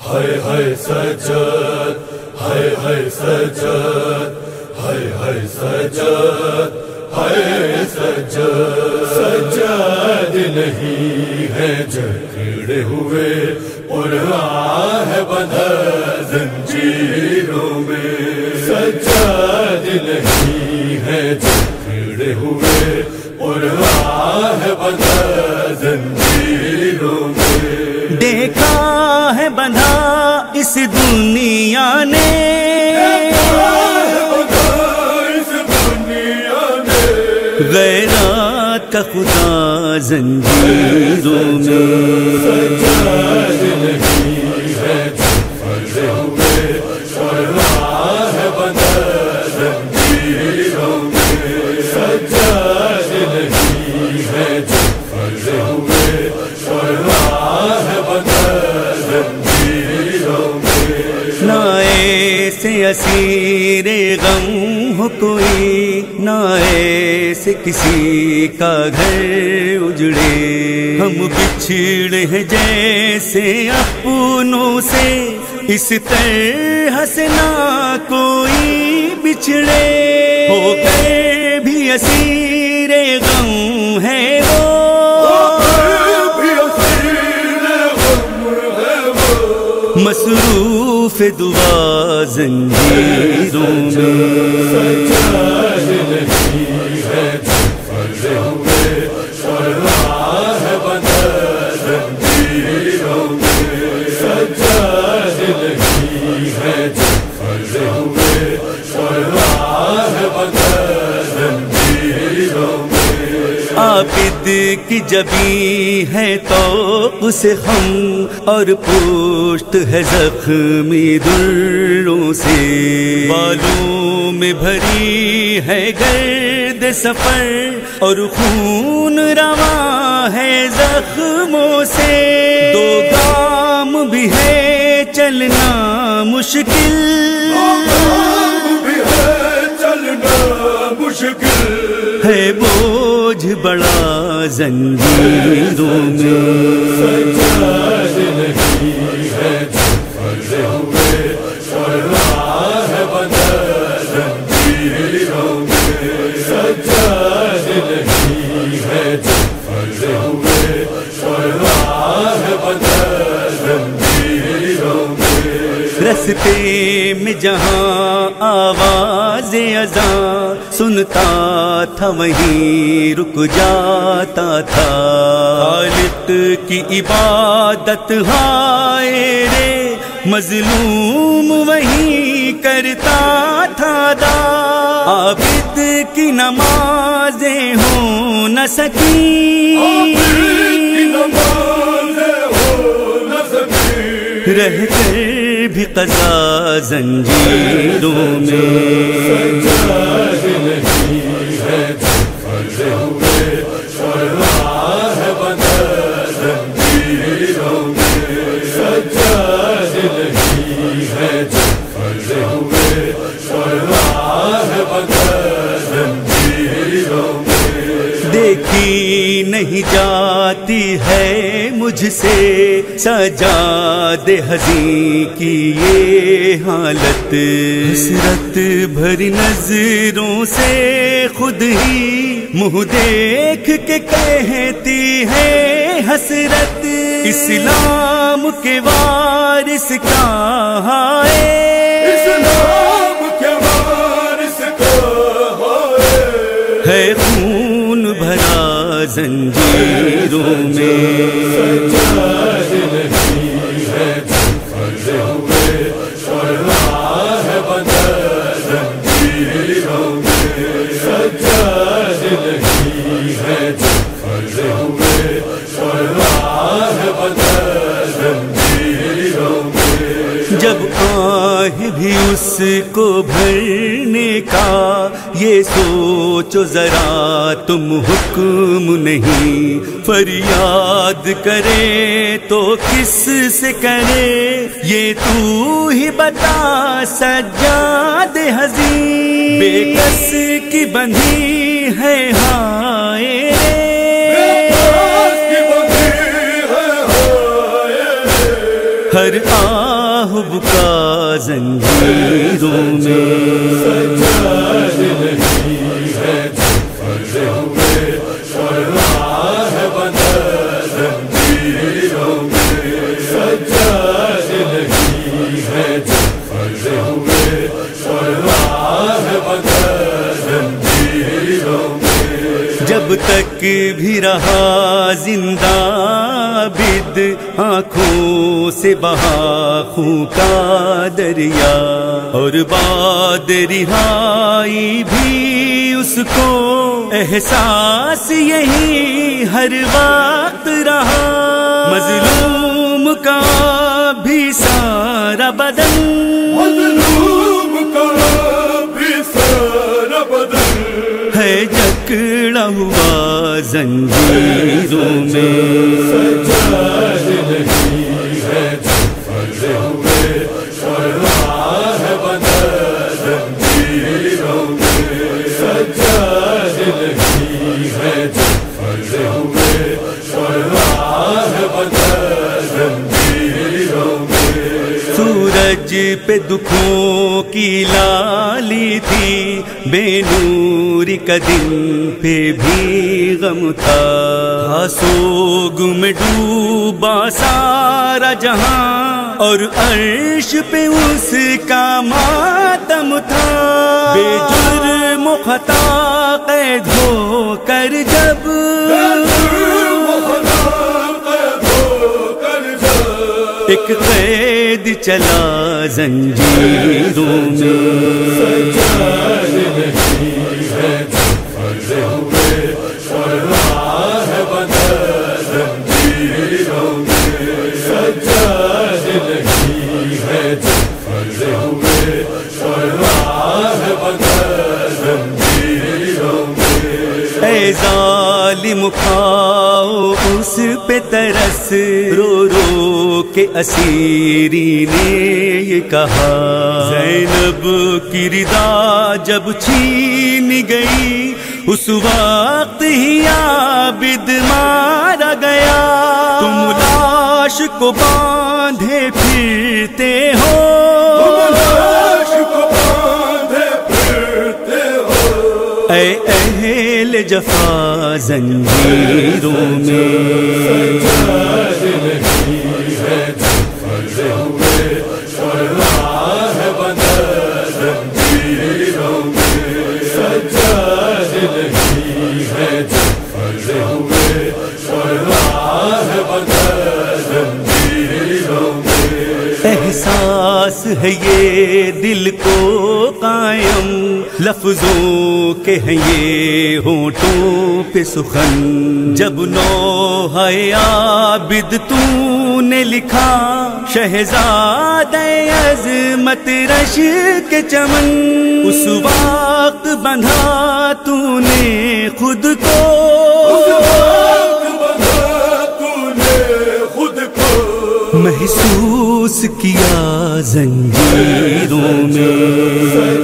ہائے ہائے سجاد، ہائے ہائے سجاد، ہائے ہائے سجاد، ہائے سجاد، سجاد نہیں ہے جکڑے ہوئے قرآن ہے بندھا زنجیروں میں، سجاد نہیں ہے جکڑے ہوئے قرآن ہے بندھا زنجیروں میں، دیکھا ہے بندھا اس دنیا نے، غیرات کا خدا زنجیروں میں، سجاد نہیں ہے جکڑے ہوئے قرآن ہے بندھا زنجیروں میں، سجاد نہیں ہے جکڑے ہوئے قرآن ہے بندھا زنجیروں میں، نہ ایسے اسیر غم ہو کوئی، نہ ایسے کسی کا گھر اجڑے، ہم بچھڑے ہیں جیسے اپنوں سے، اس طرح سے نہ کوئی بچھڑے، ہو گئے بھی اسیر غم ہے وہ، مصروف دعا زنجیروں میں، سجاد نہیں ہے جکڑے ہوئے قرآن ہے بندھا زنجیروں میں، سجاد نہیں ہے جکڑے ہوئے قرآن ہے بندھا زنجیروں میں، عابد کی جبیں ہے تو اسے ہم اور پشت ہے زخمی دروں سے، بالوں میں بھری ہے گرد سفر اور خون رواں ہے زخموں سے، دو گام بھی ہے چلنا مشکل، ہے بوجھ بڑا زنجیروں میں، سجاد نہیں ہے جکڑے ہوئے قرآن ہے بندھا زنجیروں میں، سجاد نہیں ہے جکڑے ہوئے قرآن ہے بندھا زنجیروں میں، رستے میں جہاں آواز اذان سنتا تھا وہیں رک جاتا تھا، خالق کی عبادت ہائے رے مظلوم وہیں کرتا تھا ادا، عابد کی نمازیں ہو نہ سکی، رہ کر بھی قضا زنجیروں میں، سجاد نہیں ہے جکڑے ہوئے قرآن ہے بندھا زنجیروں میں، سجاد نہیں ہے جکڑے ہوئے قرآن ہے بندھا زنجیروں میں، دیکھی نہیں جاتی ہے مجھ سے سجاد حزین کی یہ حالت، حسرت بھری نظروں سے خود ہی منہ دیکھ کے کہتی ہے حسرت، اسلام کے وارث کہاں ہے، اسلام کے وارث کہاں ہے خون بھرا زنجیروں میں، سجاد نہیں ہے جکڑے ہوئے قرآن ہے بندھا زنجیروں میں، سجاد نہیں ہے جکڑے ہوئے قرآن ہے بندھا زنجیروں میں، جب آہ بھی اس کو بھرنے کا یہ سوچو ذرا تم حکم نہیں، فریاد کرے تو کس سے کرے یہ تو ہی بتا سجاد حزین، بے کس کی بندھی ہے ہائے رے، ہر محبوب کا زنجیروں میں سجاد نہیں ہے جو پھلے ہوئے اور راہ بندہ زنجیروں میں سجاد نہیں ہے جو پھلے ہوئے اور راہ بندہ زنجیروں میں جب تک بھی رہا زندہ عابد آنکھوں سے بہا خون کا دریا اور بعد رہائی بھی اس کو احساس یہی ہر وقت رہا مظلوم کا بھی سارا بدن مظلوم کا بھی سارا بدن ہے جکڑا ہوا زنجیروں میں سجاد نہیں ہے جو پھلے ہوئے اور راہ بندہ زنجیروں میں سجاد نہیں ہے جو پھلے ہوئے اور راہ بندہ زنجیروں میں سورج پہ دکھوں کی لالی تھی بے نوری کا دن پہ بھی غم تھا سوگ میں ڈوبا سارا جہاں اور عرش پہ اس کا ماتم تھا بے جرم و خطا قید ہو کر جب ایک قید چلا زنجیروں میں سجاد نہیں ہے جو پھلے ہوئے اور راہ بندہ زنجیروں میں سجاد نہیں ہے جو پھلے ہوئے اور راہ بندہ زنجیروں میں اے ظالم کھاؤ اس پہ ترس رو رو کے اسیری نے یہ کہا زینب کی رضا جب چھین گئی اس وقت ہی عابد مارا گیا تم لاش کو باندھے پھرتے ہو اے اہل جفا زنجیروں میں سجاد نہیں ہے جو پھلے ہوئے اور راہ بندہ زنجیروں میں سجاد نہیں ہے جو پھلے ہوئے اور راہ بندہ زنجیروں میں احساس ہے یہ دل کو قائم لفظوں کے ہیں یہ ہونٹوں پہ سخن جب نوحہ عابد تو نے لکھا شہزادہ عظمت رشک چمن اس وقت بندھا تو نے خود کو محسوس کیا زنجیروں میں